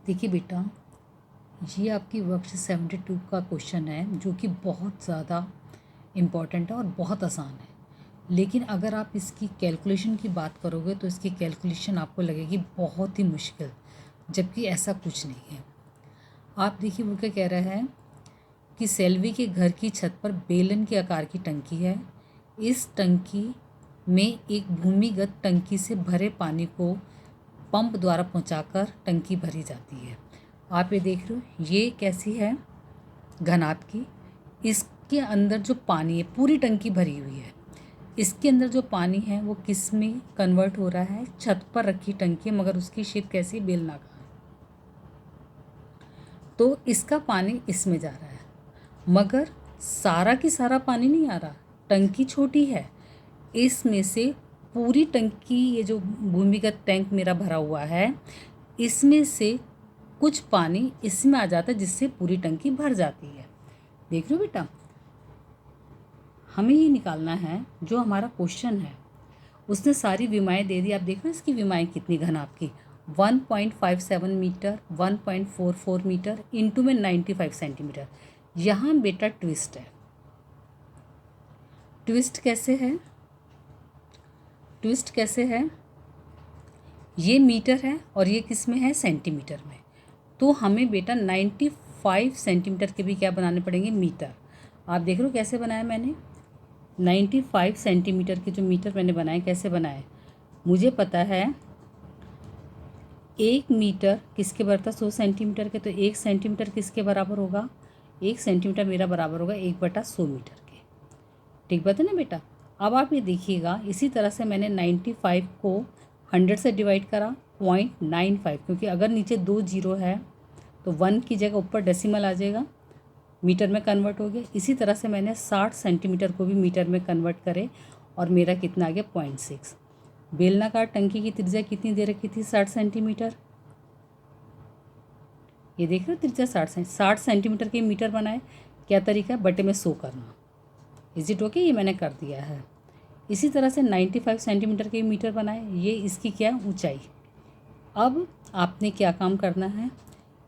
देखिए बेटा, ये आपकी वर्कशीट 72 का क्वेश्चन है जो कि बहुत ज़्यादा इम्पॉर्टेंट है और बहुत आसान है। लेकिन अगर आप इसकी कैलकुलेशन की बात करोगे तो इसकी कैलकुलेशन आपको लगेगी बहुत ही मुश्किल, जबकि ऐसा कुछ नहीं है। आप देखिए वो क्या कह रहा है कि सेल्वी के घर की छत पर बेलन के आकार की टंकी है। इस टंकी में एक भूमिगत टंकी से भरे पानी को पंप द्वारा पहुंचाकर टंकी भरी जाती है। आप ये देख रहे हो, ये कैसी है, घनाभ की। इसके अंदर जो पानी है, पूरी टंकी भरी हुई है। इसके अंदर जो पानी है वो किस में कन्वर्ट हो रहा है, छत पर रखी टंकी है, मगर उसकी शेप कैसी, बेलनाकार। तो इसका पानी इसमें जा रहा है, मगर सारा की सारा पानी नहीं आ रहा। टंकी छोटी है, इसमें से पूरी टंकी, ये जो भूमिगत टैंक मेरा भरा हुआ है, इसमें से कुछ पानी इसमें आ जाता है जिससे पूरी टंकी भर जाती है। देख रहे हो बेटा, हमें ये निकालना है जो हमारा क्वेश्चन है। उसने सारी विमाएँ दे दी। आप देख रहे हो इसकी विमाएँ कितनी घनाभ की, 1.57 मीटर, 1.44 मीटर, इंटू में 95 सेंटीमीटर। यहाँ बेटा ट्विस्ट है। ट्विस्ट कैसे है, ट्विस्ट कैसे है, ये मीटर है और ये किस में है, सेंटीमीटर में। तो हमें बेटा 95 सेंटीमीटर के भी क्या बनाने पड़ेंगे, मीटर। आप देख रहे हो कैसे बनाया मैंने, 95 सेंटीमीटर के जो मीटर मैंने बनाए, कैसे बनाए, मुझे पता है 1 मीटर किसके बराबर था, 100 सेंटीमीटर के। तो 1 सेंटीमीटर किसके बराबर होगा, 1 सेंटीमीटर मेरा बराबर होगा 1/100 मीटर के। ठीक बात है ना बेटा। अब आप ये देखिएगा, इसी तरह से मैंने 95 को 100 से डिवाइड करा, 0.95, क्योंकि अगर नीचे 2 जीरो है तो 1 की जगह ऊपर डेसिमल आ जाएगा, मीटर में कन्वर्ट हो गया। इसी तरह से मैंने 60 सेंटीमीटर को भी मीटर में कन्वर्ट करे और मेरा कितना आ गया, 0.6। बेलनाकार टंकी की त्रिज्या कितनी दे रखी थी, 60 सेंटीमीटर। ये देख रहे हो, त्रिज्या 60 सेंटीमीटर के मीटर बनाए। क्या तरीका है, बटे में 100 करना। इज इट ओके, ये मैंने कर दिया है। इसी तरह से 95 सेंटीमीटर के मीटर बनाए, ये इसकी क्या ऊंचाई। अब आपने क्या काम करना है,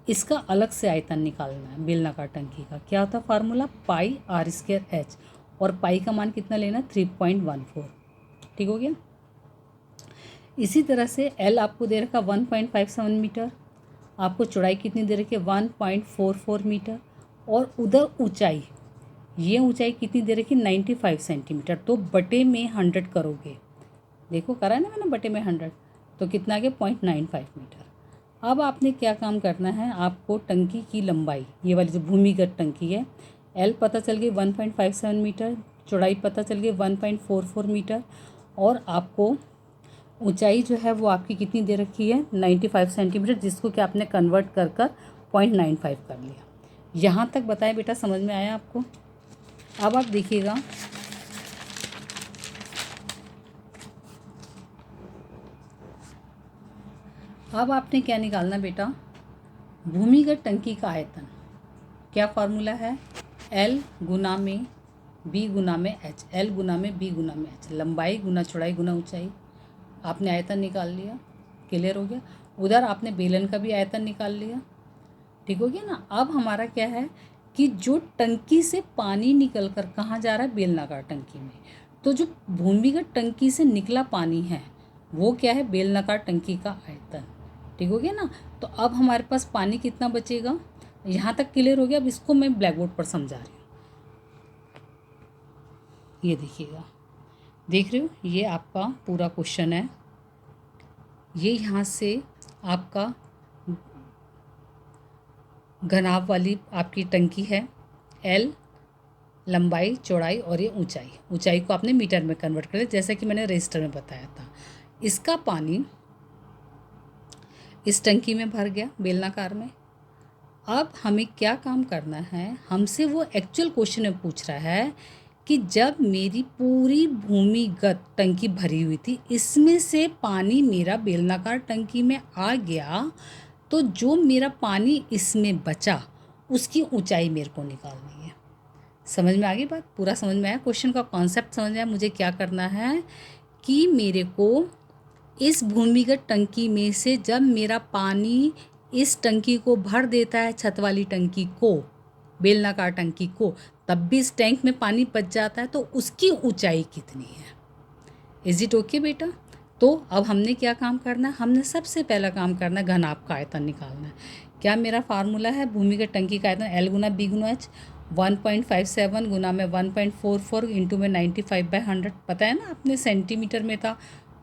इसका अलग से आयतन निकालना है बेलनाकार टंकी का। क्या होता है फार्मूला, पाई r² h, और पाई का मान कितना लेना, 3.14। ठीक हो गया। इसी तरह से L आपको दे रखा 1.57 मीटर, आपको चौड़ाई कितनी दे रखी है, 1.44 मीटर, और उधर ऊंचाई, ये ऊंचाई कितनी दे रखी, 95 सेंटीमीटर। तो बटे में 100 करोगे, देखो करा है ना मैंने, बटे में 100, तो कितना आ गया, 0.95 मीटर। अब आपने क्या काम करना है, आपको टंकी की लंबाई, ये वाली जो भूमिगत टंकी है, L पता चल गई 1.57 मीटर, चौड़ाई पता चल गई 1.44 मीटर, और आपको ऊंचाई जो है वो आपकी कितनी दे रखी है, 95 सेंटीमीटर, जिसको कि आपने कन्वर्ट कर 0.95 कर लिया। यहाँ तक बताएं बेटा, समझ में आया आपको। अब आप देखिएगा, अब आपने क्या निकालना बेटा, भूमिगत टंकी का आयतन। क्या फार्मूला है, L गुना में B गुना में H, L गुना में B गुना में H, लंबाई गुना चौड़ाई गुना ऊंचाई। आपने आयतन निकाल लिया, क्लियर हो गया। उधर आपने बेलन का भी आयतन निकाल लिया, ठीक हो गया ना। अब हमारा क्या है कि जो टंकी से पानी निकल कर कहाँ जा रहा है, बेलनाकार टंकी में। तो जो भूमिगत टंकी से निकला पानी है वो क्या है, बेलनाकार टंकी का आयतन। ठीक हो गया ना। तो अब हमारे पास पानी कितना बचेगा, यहाँ तक क्लियर हो गया। अब इसको मैं ब्लैक बोर्ड पर समझा रही हूँ, ये देखिएगा, देख रहे हो, ये आपका पूरा क्वेश्चन है। ये यहाँ से आपका घनाभ वाली आपकी टंकी है, L लंबाई चौड़ाई और ये ऊंचाई, ऊंचाई को आपने मीटर में कन्वर्ट कर दिया, जैसा कि मैंने रजिस्टर में बताया था। इसका पानी इस टंकी में भर गया बेलनाकार में। अब हमें क्या काम करना है, हमसे वो एक्चुअल क्वेश्चन में पूछ रहा है कि जब मेरी पूरी भूमिगत टंकी भरी हुई थी, इसमें से पानी मेरा बेलनाकार टंकी में आ गया, तो जो मेरा पानी इसमें बचा उसकी ऊंचाई मेरे को निकालनी है। समझ में आ गई बात, पूरा समझ में आया, क्वेश्चन का कॉन्सेप्ट समझ में आया। मुझे क्या करना है कि मेरे को इस भूमिगत टंकी में से जब मेरा पानी इस टंकी को भर देता है, छत वाली टंकी को, बेलनाकार टंकी को, तब भी इस टैंक में पानी बच जाता है, तो उसकी ऊंचाई कितनी है? इज इट ओके बेटा? तो अब हमने क्या काम करना है? हमने सबसे पहला काम करना है घनाभ का आयतन निकालना है। क्या मेरा फार्मूला है? भूमिगत टंकी का आयतन L गुना B गुना H, 1.57 गुना में 1.44 इंटू में 95/100। पता है ना, आपने सेंटीमीटर में था,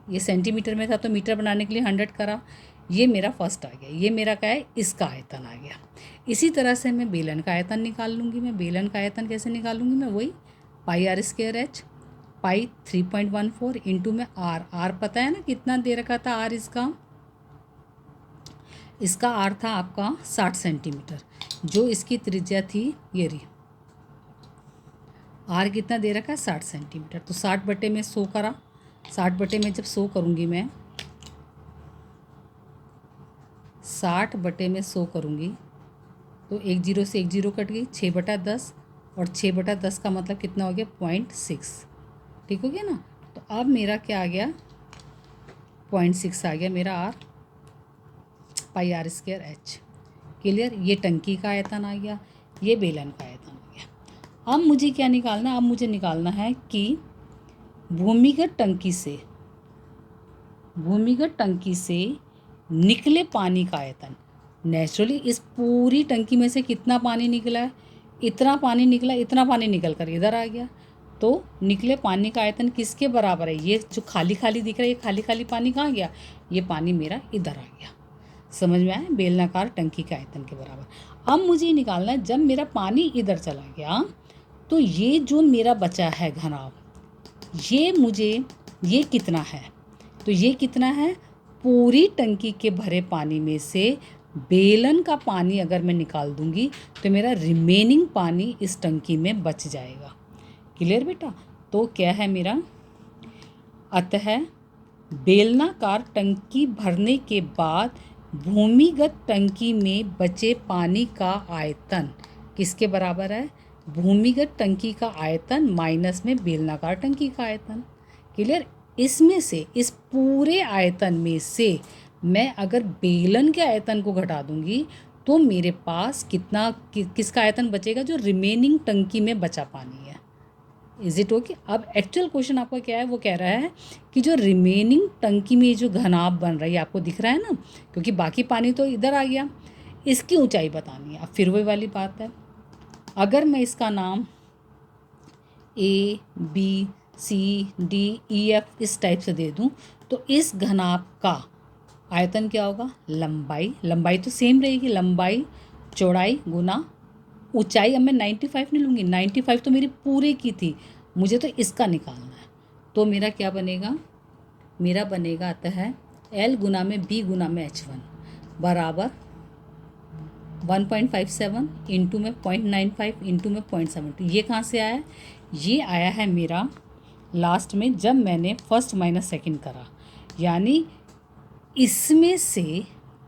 ये सेंटीमीटर में था तो मीटर बनाने के लिए 100 करा। ये मेरा फर्स्ट आ गया। ये मेरा क्या है? इसका आयतन आ गया। इसी तरह से मैं बेलन का आयतन निकाल लूँगी। मैं बेलन का आयतन कैसे निकालूंगी? मैं वही πr²h, पाई 3.14 इंटू में आर पता है ना कितना दे रखा था आर? इसका आर था आपका 60 सेंटीमीटर, जो इसकी त्रिज्या थी ये रही। आर कितना दे रखा है? 60 सेंटीमीटर। तो 60/100 करा। 60 में जब 100 करूँगी मैं, 60/100 करूँगी तो 1 0 से 1 0 कट गई, 6/10, और 6/10 का मतलब कितना हो गया? 0.6। ठीक हो गया ना? तो अब मेरा क्या आ गया? 0.6 आ गया मेरा आर, πr²h। क्लियर? ये टंकी का आयतन आ गया, ये बेलन का आयतन आ गया। अब मुझे क्या निकालना है? अब मुझे निकालना है कि भूमिगत टंकी से निकले पानी का आयतन। नेचुरली इस पूरी टंकी में से कितना पानी निकला है? इतना पानी निकला, इतना पानी निकल कर इधर आ गया। तो निकले पानी का आयतन किसके बराबर है? ये जो खाली खाली दिख रहा है, ये खाली खाली पानी कहाँ गया? ये पानी मेरा इधर आ गया। समझ में आया? बेलनाकार टंकी के आयतन के बराबर। अब मुझे ये निकालना है, जब मेरा पानी इधर चला गया तो ये जो मेरा बचा है घनाभ, ये कितना है? तो ये कितना है? पूरी टंकी के भरे पानी में से बेलन का पानी अगर मैं निकाल दूंगी तो मेरा रिमेनिंग पानी इस टंकी में बच जाएगा। क्लियर बेटा? तो क्या है मेरा? अतः बेलनाकार टंकी भरने के बाद भूमिगत टंकी में बचे पानी का आयतन किसके बराबर है? भूमिगत टंकी का आयतन माइनस में बेलनाकार टंकी का आयतन। क्लियर? इसमें से, इस पूरे आयतन में से मैं अगर बेलन के आयतन को घटा दूंगी तो मेरे पास किसका आयतन बचेगा? जो रिमेनिंग टंकी में बचा पानी है। Is it okay? अब एक्चुअल क्वेश्चन आपका क्या है? वो कह रहा है कि जो रिमेनिंग टंकी में जो घनाभ बन रही है, आपको दिख रहा है ना, क्योंकि बाकी पानी तो इधर आ गया, इसकी ऊंचाई बतानी है। अब फिर वही वाली बात है, अगर मैं इसका नाम ABCDEF इस टाइप से दे दूं तो इस घनाभ का आयतन क्या होगा? लंबाई तो सेम रहेगी, लंबाई चौड़ाई गुना ऊंचाई। अब मैं 95 नहीं लूँगी, 95 तो मेरी पूरे की थी, मुझे तो इसका निकालना है। तो मेरा क्या बनेगा? मेरा बनेगा अतः L गुना में B गुना में H1 बराबर 1.57 इंटू में 0.95 इंटू में 0.72। ये कहाँ से आया? ये आया है मेरा लास्ट में जब मैंने फर्स्ट माइनस सेकंड करा, यानी इसमें से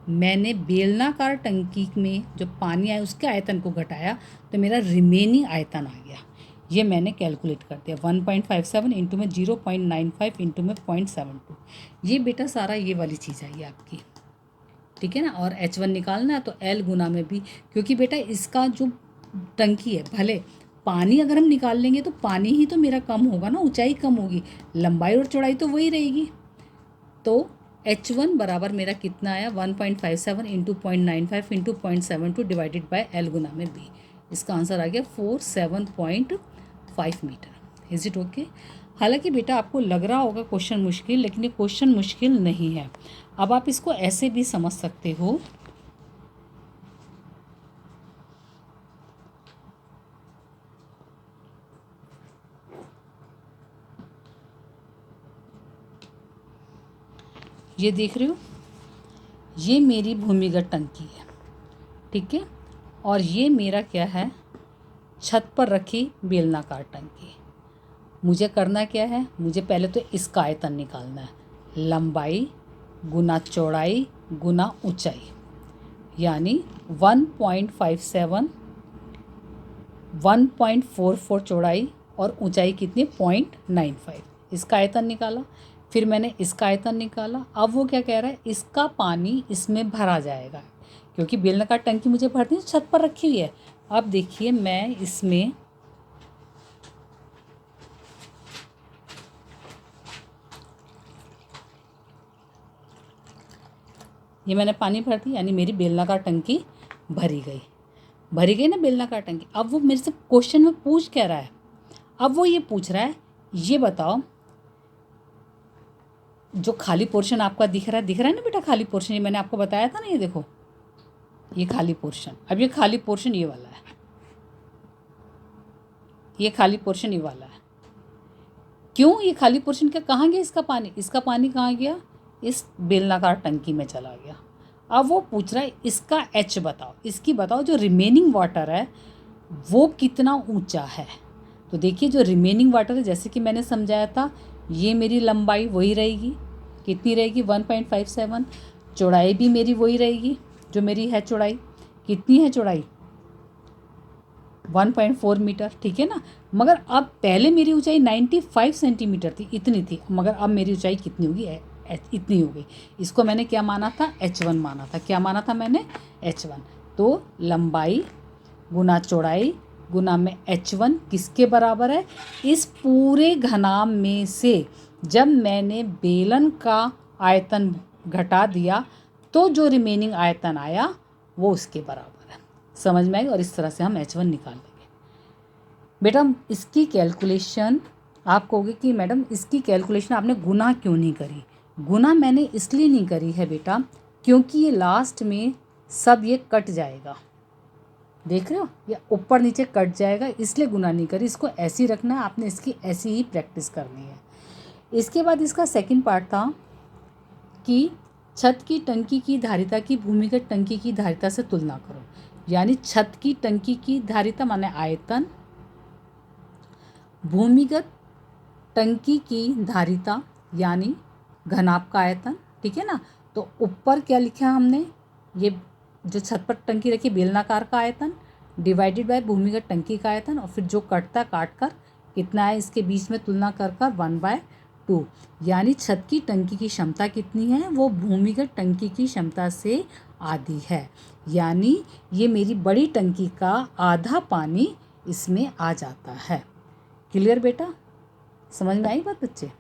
मैंने बेलनाकार टंकी में जो पानी आया उसके आयतन को घटाया तो मेरा रिमेनिंग आयतन आ गया। ये मैंने कैलकुलेट कर दिया, 1.57 इंटू में 0.95 इंटू में 0.72। ये बेटा सारा ये वाली चीज़ आई आपकी। ठीक है ना? और H1 निकालना है तो L गुना में भी, क्योंकि बेटा इसका जो टंकी है, भले पानी अगर हम निकाल लेंगे तो पानी ही तो मेरा कम होगा ना, ऊंचाई कम होगी, लंबाई और चौड़ाई तो वही रहेगी। तो H1 बराबर मेरा कितना आया? 1.57 into 0.95 into 0.72 divided by L गुना में B। इसका आंसर आ गया 47.5 मीटर। Is it okay? हालांकि बेटा आपको लग रहा होगा क्वेश्चन मुश्किल, लेकिन ये क्वेश्चन मुश्किल नहीं है। अब आप इसको ऐसे भी समझ सकते हो, ये देख रहे हो, ये मेरी भूमिगत टंकी है, ठीक है, और ये मेरा क्या है? छत पर रखी बेलनाकार टंकी। मुझे करना क्या है? मुझे पहले तो इसका आयतन निकालना है, लंबाई गुना चौड़ाई गुना ऊंचाई, यानी 1.57, 1.44 चौड़ाई और ऊंचाई कितनी? 0.95। इसका आयतन निकाला। फिर मैंने इसका आयतन निकाला। अब वो क्या कह रहा है, इसका पानी इसमें भरा जाएगा, क्योंकि बेलनाकार टंकी मुझे भरनी छत पर रखी हुई है। अब देखिए मैं इसमें ये मैंने पानी भर दी, यानी मेरी बेलनाकार टंकी भरी गई ना बेलनाकार टंकी। अब वो मेरे से क्वेश्चन में पूछ क्या रहा है, अब वो ये पूछ रहा है, ये बताओ जो खाली पोर्शन आपका दिख रहा है ना बेटा, खाली पोर्शन ये मैंने आपको बताया था ना, ये देखो ये खाली पोर्शन। अब ये खाली पोर्शन ये वाला है, ये खाली पोर्शन ये वाला है। क्यों ये खाली पोर्शन का कहाँ गया इसका पानी कहाँ गया, इस बेलनाकार टंकी में चला गया। अब वो पूछ रहा है इसका एच बताओ, इसकी बताओ जो रिमेनिंग वाटर है वो कितना ऊंचा है। तो देखिए जो रिमेनिंग वाटर है, जैसे कि मैंने समझाया था, ये मेरी लंबाई वही रहेगी, कितनी रहेगी 1.57। चौड़ाई भी मेरी वही रहेगी जो मेरी है चौड़ाई, कितनी है चौड़ाई 1.4 मीटर, ठीक है ना। मगर अब पहले मेरी ऊंचाई 95 सेंटीमीटर थी, इतनी थी, मगर अब मेरी ऊंचाई कितनी होगी, इतनी हो गई। इसको मैंने क्या माना था, H1 माना था। क्या माना था मैंने, H1। तो लंबाई गुना चौड़ाई गुना में H1 किसके बराबर है, इस पूरे घनाभ में से जब मैंने बेलन का आयतन घटा दिया तो जो रिमेनिंग आयतन आया वो उसके बराबर है। समझ में आई। और इस तरह से हम H1 निकाल लेंगे। बेटा इसकी कैलकुलेशन आप कहोगे कि मैडम इसकी कैलकुलेशन आपने गुना क्यों नहीं करी। गुना मैंने इसलिए नहीं करी है बेटा, क्योंकि ये लास्ट में सब ये कट जाएगा, देख रहे हो, ये ऊपर नीचे कट जाएगा, इसलिए गुना नहीं करी। इसको ऐसे ही रखना है आपने, इसकी ऐसी ही प्रैक्टिस करनी है। इसके बाद इसका सेकंड पार्ट था कि छत की टंकी की धारिता की भूमिगत टंकी की धारिता से तुलना करो। यानी छत की टंकी की धारिता माने आयतन, भूमिगत टंकी की धारिता यानी घनाभ का आयतन, ठीक है ना। तो ऊपर क्या लिखा हमने, ये जो छत पर टंकी रखी बेलनाकार का आयतन डिवाइडेड बाय भूमिगत टंकी का आयतन, और फिर जो कटता काट कर कितना है इसके बीच में तुलना कर 1/2। यानी छत की टंकी की क्षमता कितनी है, वो भूमिगत टंकी की क्षमता से आधी है। यानी ये मेरी बड़ी टंकी का आधा पानी इसमें आ जाता है। क्लियर बेटा, समझ में आई बात बच्चे।